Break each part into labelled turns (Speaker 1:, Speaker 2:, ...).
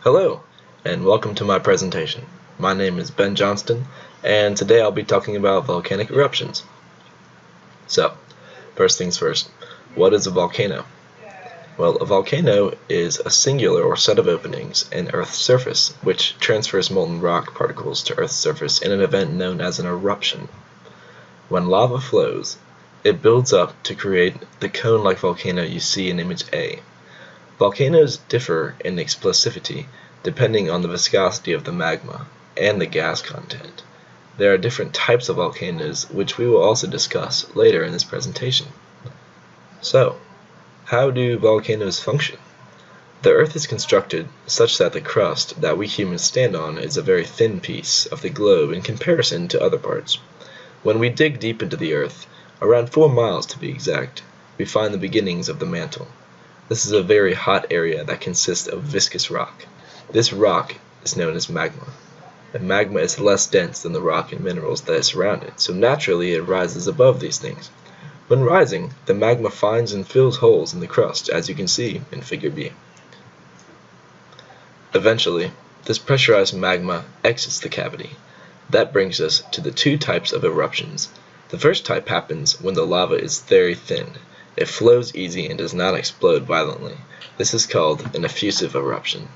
Speaker 1: Hello, and welcome to my presentation. My name is Ben Johnston, and today I'll be talking about volcanic eruptions. So, first things first, what is a volcano? Well, a volcano is a singular or set of openings in Earth's surface which transfers molten rock particles to Earth's surface in an event known as an eruption. When lava flows, it builds up to create the cone-like volcano you see in image A. Volcanoes differ in explosivity depending on the viscosity of the magma and the gas content. There are different types of volcanoes which we will also discuss later in this presentation. So, how do volcanoes function? The Earth is constructed such that the crust that we humans stand on is a very thin piece of the globe in comparison to other parts. When we dig deep into the Earth, around 4 miles to be exact, we find the beginnings of the mantle. This is a very hot area that consists of viscous rock. This rock is known as magma. And magma is less dense than the rock and minerals that surround it, so naturally it rises above these things. When rising, the magma finds and fills holes in the crust, as you can see in Figure B. Eventually, this pressurized magma exits the cavity. That brings us to the two types of eruptions. The first type happens when the lava is very thin. It flows easy and does not explode violently. This is called an effusive eruption.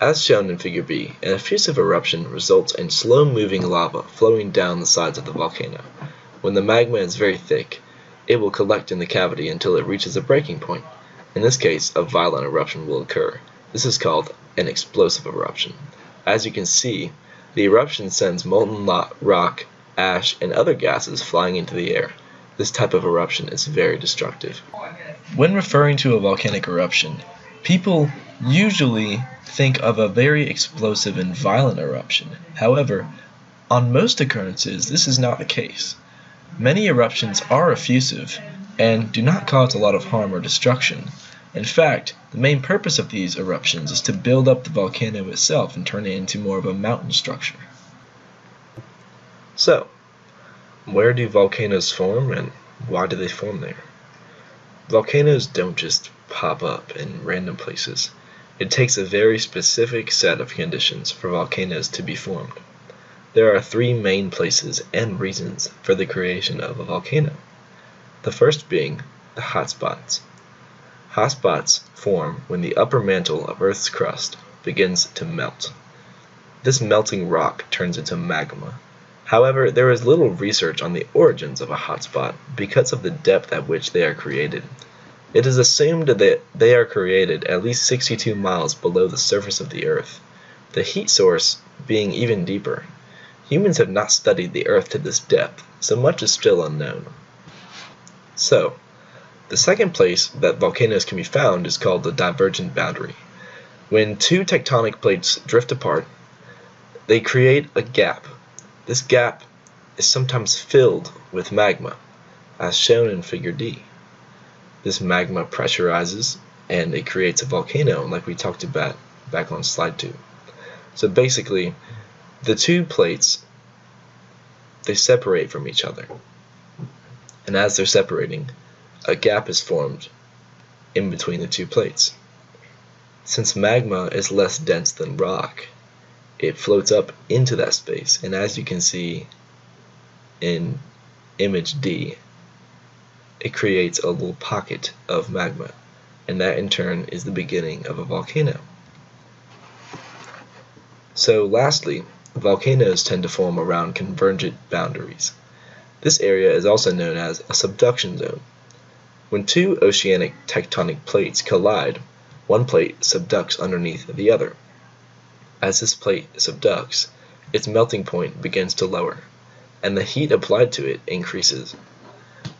Speaker 1: As shown in Figure B, an effusive eruption results in slow-moving lava flowing down the sides of the volcano. When the magma is very thick, it will collect in the cavity until it reaches a breaking point. In this case, a violent eruption will occur. This is called an explosive eruption. As you can see, the eruption sends molten rock, ash, and other gases flying into the air. This type of eruption is very destructive. When referring to a volcanic eruption, people usually think of a very explosive and violent eruption. However, on most occurrences, this is not the case. Many eruptions are effusive and do not cause a lot of harm or destruction. In fact, the main purpose of these eruptions is to build up the volcano itself and turn it into more of a mountain structure. So, where do volcanoes form and why do they form there? Volcanoes don't just pop up in random places. It takes a very specific set of conditions for volcanoes to be formed. There are 3 main places and reasons for the creation of a volcano. The first being the hotspots. Hotspots form when the upper mantle of Earth's crust begins to melt. This melting rock turns into magma. However, there is little research on the origins of a hotspot because of the depth at which they are created. It is assumed that they are created at least 62 miles below the surface of the Earth, the heat source being even deeper. Humans have not studied the Earth to this depth, so much is still unknown. So, the second place that volcanoes can be found is called the divergent boundary. When 2 tectonic plates drift apart, they create a gap. This gap is sometimes filled with magma, as shown in Figure D. This magma pressurizes and it creates a volcano like we talked about back on slide 2. So basically, the 2 plates, they separate from each other. And as they're separating, a gap is formed in between the 2 plates. Since magma is less dense than rock, it floats up into that space, and as you can see in image D, it creates a little pocket of magma, and that in turn is the beginning of a volcano. So lastly, volcanoes tend to form around convergent boundaries. This area is also known as a subduction zone. When 2 oceanic tectonic plates collide, one plate subducts underneath the other. As this plate subducts, its melting point begins to lower, and the heat applied to it increases.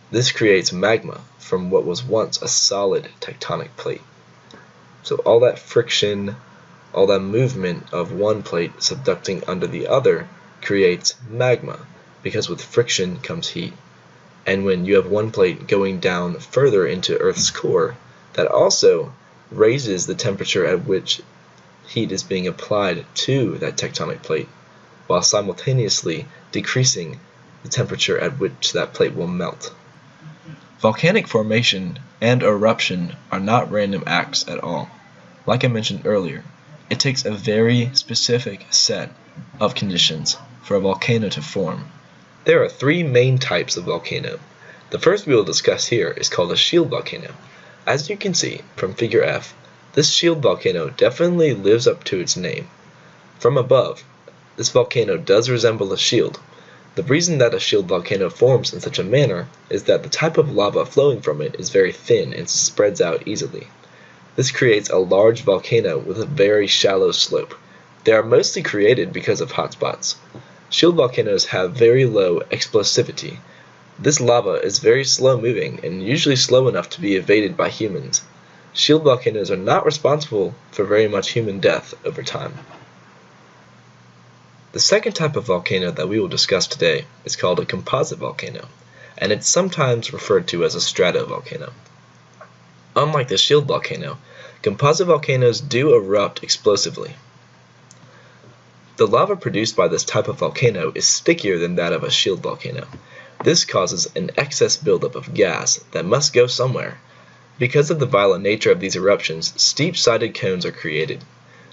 Speaker 1: This creates magma from what was once a solid tectonic plate. So all that friction, all that movement of one plate subducting under the other creates magma, because with friction comes heat. And when you have one plate going down further into Earth's core, that also raises the temperature at which heat is being applied to that tectonic plate, while simultaneously decreasing the temperature at which that plate will melt. Volcanic formation and eruption are not random acts at all. Like I mentioned earlier, It takes a very specific set of conditions for a volcano to form. There are three main types of volcano. The first we will discuss here is called a shield volcano. As you can see from figure F, this shield volcano definitely lives up to its name. From above, this volcano does resemble a shield. The reason that a shield volcano forms in such a manner is that the type of lava flowing from it is very thin and spreads out easily. This creates a large volcano with a very shallow slope. They are mostly created because of hotspots. Shield volcanoes have very low explosivity. This lava is very slow moving and usually slow enough to be evaded by humans. Shield volcanoes are not responsible for very much human death over time. The second type of volcano that we will discuss today is called a composite volcano, and it's sometimes referred to as a stratovolcano. Unlike the shield volcano, composite volcanoes do erupt explosively. The lava produced by this type of volcano is stickier than that of a shield volcano. This causes an excess buildup of gas that must go somewhere. Because of the violent nature of these eruptions, steep-sided cones are created.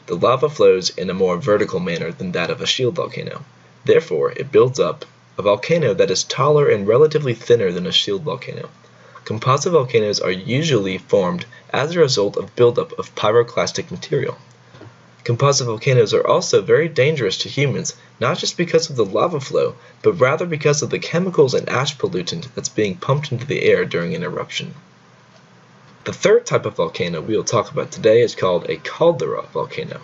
Speaker 1: The lava flows in a more vertical manner than that of a shield volcano. Therefore, it builds up a volcano that is taller and relatively thinner than a shield volcano. Composite volcanoes are usually formed as a result of buildup of pyroclastic material. Composite volcanoes are also very dangerous to humans, not just because of the lava flow, but rather because of the chemicals and ash pollutant that's being pumped into the air during an eruption. The third type of volcano we will talk about today is called a caldera volcano,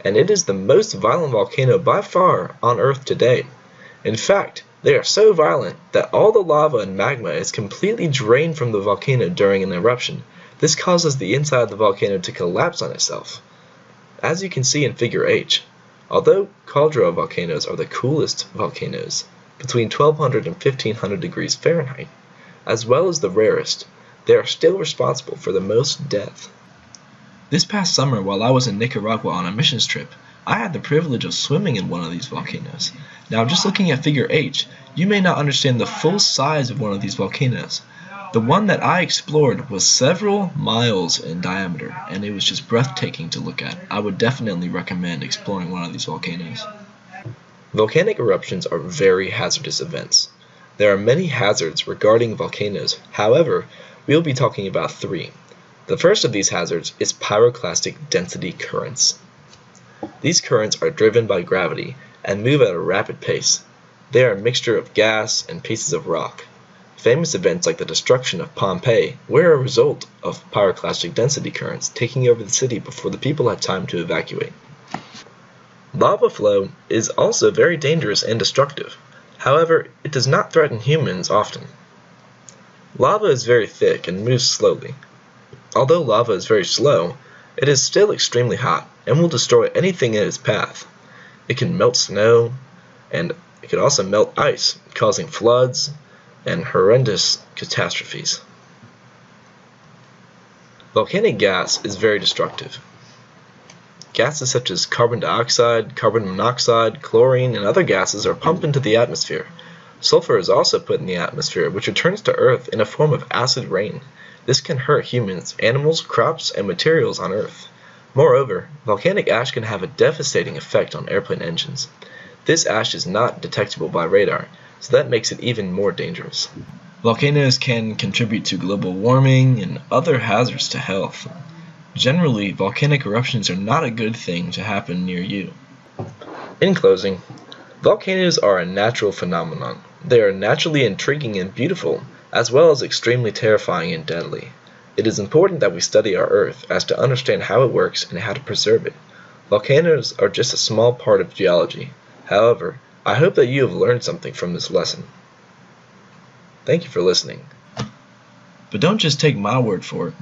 Speaker 1: and it is the most violent volcano by far on Earth today. In fact, they are so violent that all the lava and magma is completely drained from the volcano during an eruption. This causes the inside of the volcano to collapse on itself. As you can see in figure H, although caldera volcanoes are the coolest volcanoes, between 1200 and 1500 degrees Fahrenheit, as well as the rarest, they are still responsible for the most death. This past summer, while I was in Nicaragua on a missions trip, I had the privilege of swimming in one of these volcanoes. Now, just looking at figure H, you may not understand the full size of one of these volcanoes. The one that I explored was several miles in diameter, and it was just breathtaking to look at. I would definitely recommend exploring one of these volcanoes. Volcanic eruptions are very hazardous events. There are many hazards regarding volcanoes. However, we will be talking about three. The first of these hazards is pyroclastic density currents. These currents are driven by gravity and move at a rapid pace. They are a mixture of gas and pieces of rock. Famous events like the destruction of Pompeii were a result of pyroclastic density currents taking over the city before the people had time to evacuate. Lava flow is also very dangerous and destructive. However, it does not threaten humans often. Lava is very thick and moves slowly. Although lava is very slow, it is still extremely hot and will destroy anything in its path. It can melt snow, and it can also melt ice, causing floods and horrendous catastrophes. Volcanic gas is very destructive. Gases such as carbon dioxide, carbon monoxide, chlorine, and other gases are pumped into the atmosphere. Sulfur is also put in the atmosphere, which returns to Earth in a form of acid rain. This can hurt humans, animals, crops, and materials on Earth. Moreover, volcanic ash can have a devastating effect on airplane engines. This ash is not detectable by radar, so that makes it even more dangerous. Volcanoes can contribute to global warming and other hazards to health. Generally, volcanic eruptions are not a good thing to happen near you. In closing, volcanoes are a natural phenomenon. They are naturally intriguing and beautiful, as well as extremely terrifying and deadly. It is important that we study our Earth as to understand how it works and how to preserve it. Volcanoes are just a small part of geology. However, I hope that you have learned something from this lesson. Thank you for listening. But don't just take my word for it.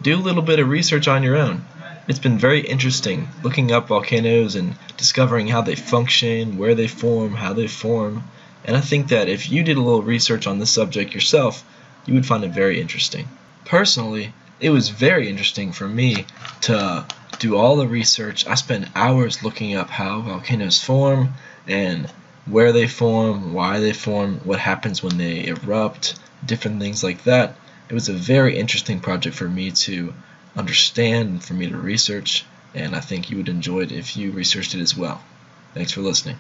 Speaker 1: Do a little bit of research on your own. It's been very interesting looking up volcanoes and discovering how they function, where they form, how they form. And I think that if you did a little research on this subject yourself, you would find it very interesting. Personally, it was very interesting for me to do all the research. I spent hours looking up how volcanoes form and where they form, why they form, what happens when they erupt, different things like that. It was a very interesting project for me to understand and for me to research, and I think you would enjoy it if you researched it as well. Thanks for listening.